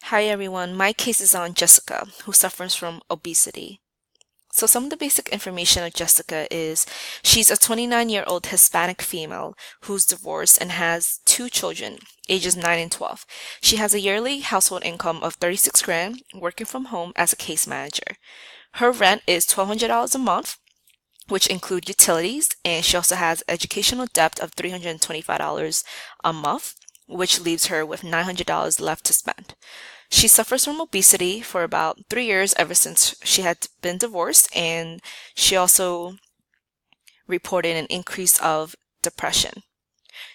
Hi everyone, my case is on Jessica, who suffers from obesity. So, some of the basic information of Jessica is she's a 29-year-old Hispanic female who's divorced and has two children, ages 9 and 12. She has a yearly household income of 36 grand, working from home as a case manager. Her rent is $1,200 a month, which include utilities, and she also has educational debt of $325 a month, which leaves her with $900 left to spend. She suffers from obesity for about 3 years ever since she had been divorced, and she also reported an increase of depression.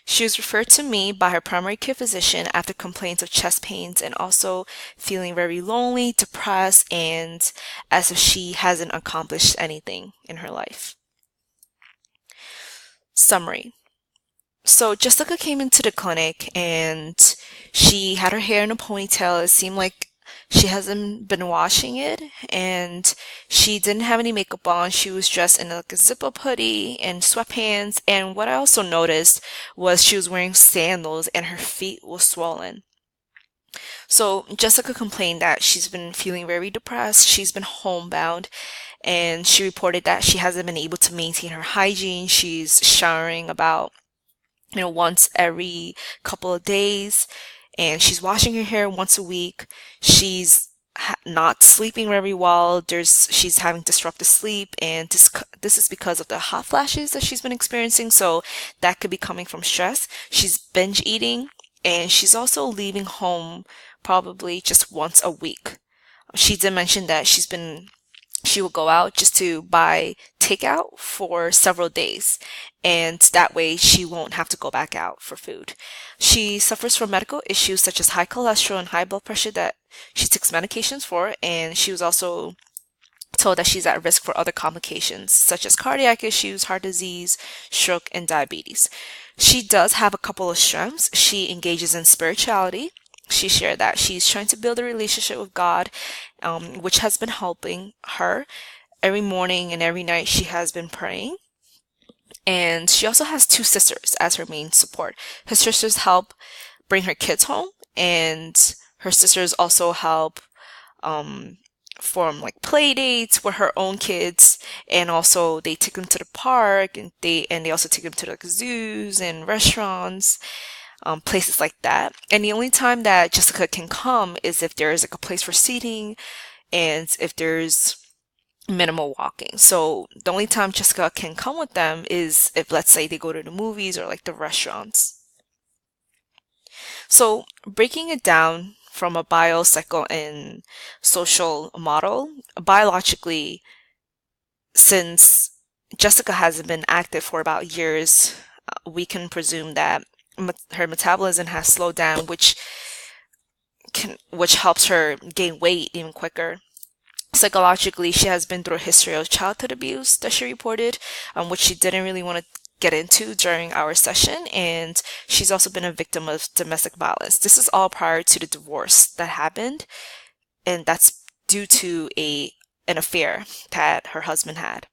She was referred to me by her primary care physician after complaints of chest pains and also feeling very lonely, depressed, and as if she hasn't accomplished anything in her life. Summary. So Jessica came into the clinic and she had her hair in a ponytail. It seemed like she hasn't been washing it, and she didn't have any makeup on. She was dressed in like a zip-up hoodie and sweatpants. And what I also noticed was she was wearing sandals and her feet were swollen. So Jessica complained that she's been feeling very depressed. She's been homebound, and she reported that she hasn't been able to maintain her hygiene. She's showering about once every couple of days, and she's washing her hair once a week. She's not sleeping very well. She's having disrupted sleep, and this is because of the hot flashes that she's been experiencing. So that could be coming from stress. She's binge eating, and she's also leaving home probably just once a week. She did mention that she will go out just to buy takeout for several days, and that way she won't have to go back out for food. She suffers from medical issues such as high cholesterol and high blood pressure that she takes medications for, and she was also told that she's at risk for other complications such as cardiac issues, heart disease, stroke, and diabetes. She does have a couple of strengths. She engages in spirituality. She shared that she's trying to build a relationship with God, which has been helping her. Every morning and every night she has been praying. And she also has two sisters as her main support. Her sisters help bring her kids home, and her sisters also help form like play dates with her own kids, and also they take them to the park, and they also take them to like zoos and restaurants, places like that. And the only time that Jessica can come is if there is like a place for seating and if there's minimal walking. So the only time Jessica can come with them is if, let's say, they go to the movies or like the restaurants. So breaking it down from a bio, psycho, and social model, biologically, since Jessica hasn't been active for about years, we can presume that her metabolism has slowed down, which helps her gain weight even quicker. Psychologically, she has been through a history of childhood abuse that she reported, which she didn't really want to get into during our session, and she's also been a victim of domestic violence. This is all prior to the divorce that happened, and that's due to an affair that her husband had.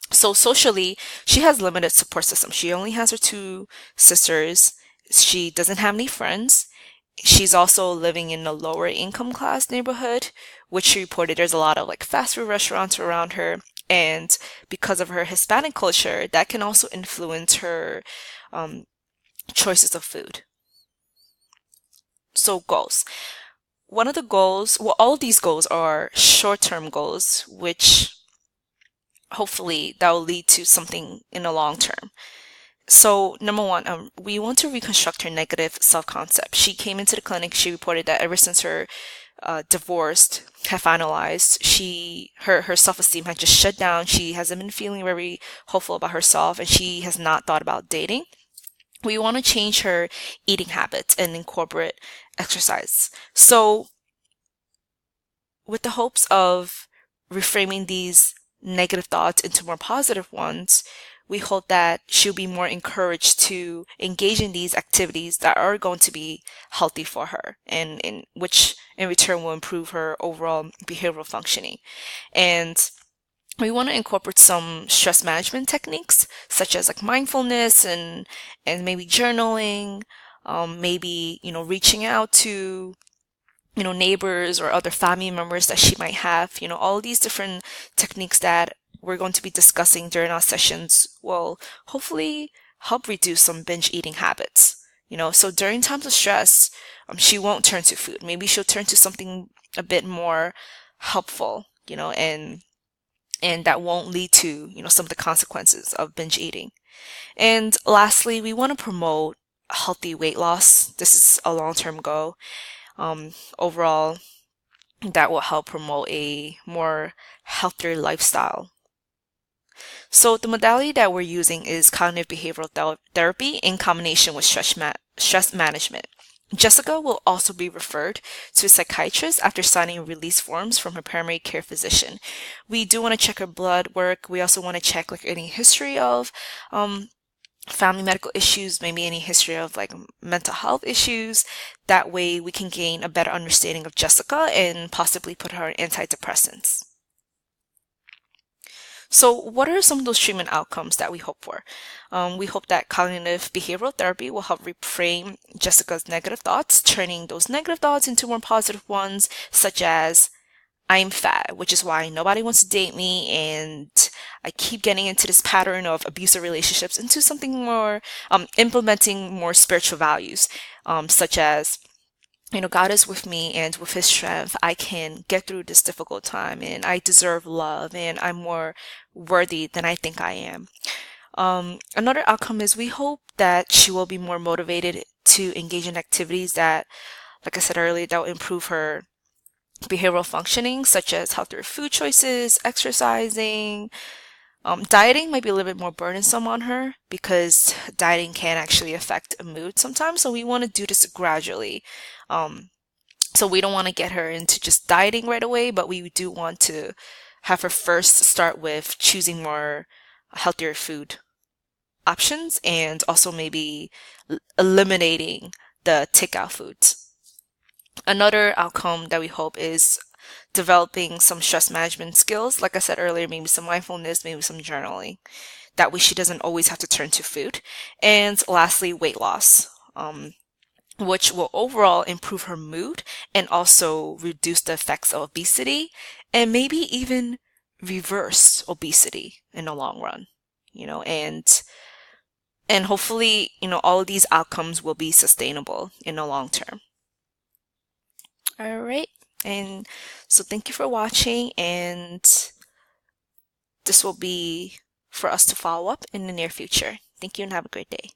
So socially, she has limited support system. She only has her two sisters. She doesn't have any friends. She's also living in a lower income class neighborhood, which she reported there's a lot of like fast food restaurants around her. And because of her Hispanic culture, that can also influence her choices of food. So goals. One of the goals, well, all of these goals are short-term goals, which hopefully that will lead to something in the long term. So, number one, we want to reconstruct her negative self-concept. She came into the clinic. She reported that ever since her divorce had finalized, her self-esteem had just shut down. She hasn't been feeling very hopeful about herself, and she has not thought about dating. We want to change her eating habits and incorporate exercise. So, with the hopes of reframing these negative thoughts into more positive ones, we hope that she'll be more encouraged to engage in these activities that are going to be healthy for her, and in which in return will improve her overall behavioral functioning. And we want to incorporate some stress management techniques such as like mindfulness and maybe journaling, maybe reaching out to neighbors or other family members that she might have. All these different techniques that we're going to be discussing during our sessions will hopefully help reduce some binge eating habits. So during times of stress, she won't turn to food. Maybe she'll turn to something a bit more helpful, and that won't lead to, some of the consequences of binge eating. And lastly, we want to promote healthy weight loss. This is a long-term goal. Overall, that will help promote a more healthier lifestyle. So the modality that we're using is cognitive behavioral therapy in combination with stress management. Jessica will also be referred to a psychiatrist after signing release forms from her primary care physician. We do want to check her blood work. We also want to check like any history of family medical issues, maybe any history of like mental health issues. That way we can gain a better understanding of Jessica and possibly put her on antidepressants. So what are some of those treatment outcomes that we hope for? We hope that cognitive behavioral therapy will help reframe Jessica's negative thoughts, turning those negative thoughts into more positive ones, such as I'm fat, which is why nobody wants to date me, and I keep getting into this pattern of abusive relationships, into something more, implementing more spiritual values, such as, God is with me, and with his strength, I can get through this difficult time, and I deserve love, and I'm more worthy than I think I am. Another outcome is we hope that she will be more motivated to engage in activities that, like I said earlier, that will improve her behavioral functioning, such as healthier food choices, exercising. Dieting might be a little bit more burdensome on her because dieting can actually affect a mood sometimes. So we want to do this gradually. So we don't want to get her into just dieting right away, but we do want to have her first start with choosing more healthier food options and also maybe eliminating the takeout foods. Another outcome that we hope is developing some stress management skills. Like I said earlier, maybe some mindfulness, maybe some journaling. That way she doesn't always have to turn to food. And lastly, weight loss, which will overall improve her mood and also reduce the effects of obesity and maybe even reverse obesity in the long run, and hopefully, all of these outcomes will be sustainable in the long term. All right. And so thank you for watching, and this will be for us to follow up in the near future. Thank you and have a great day.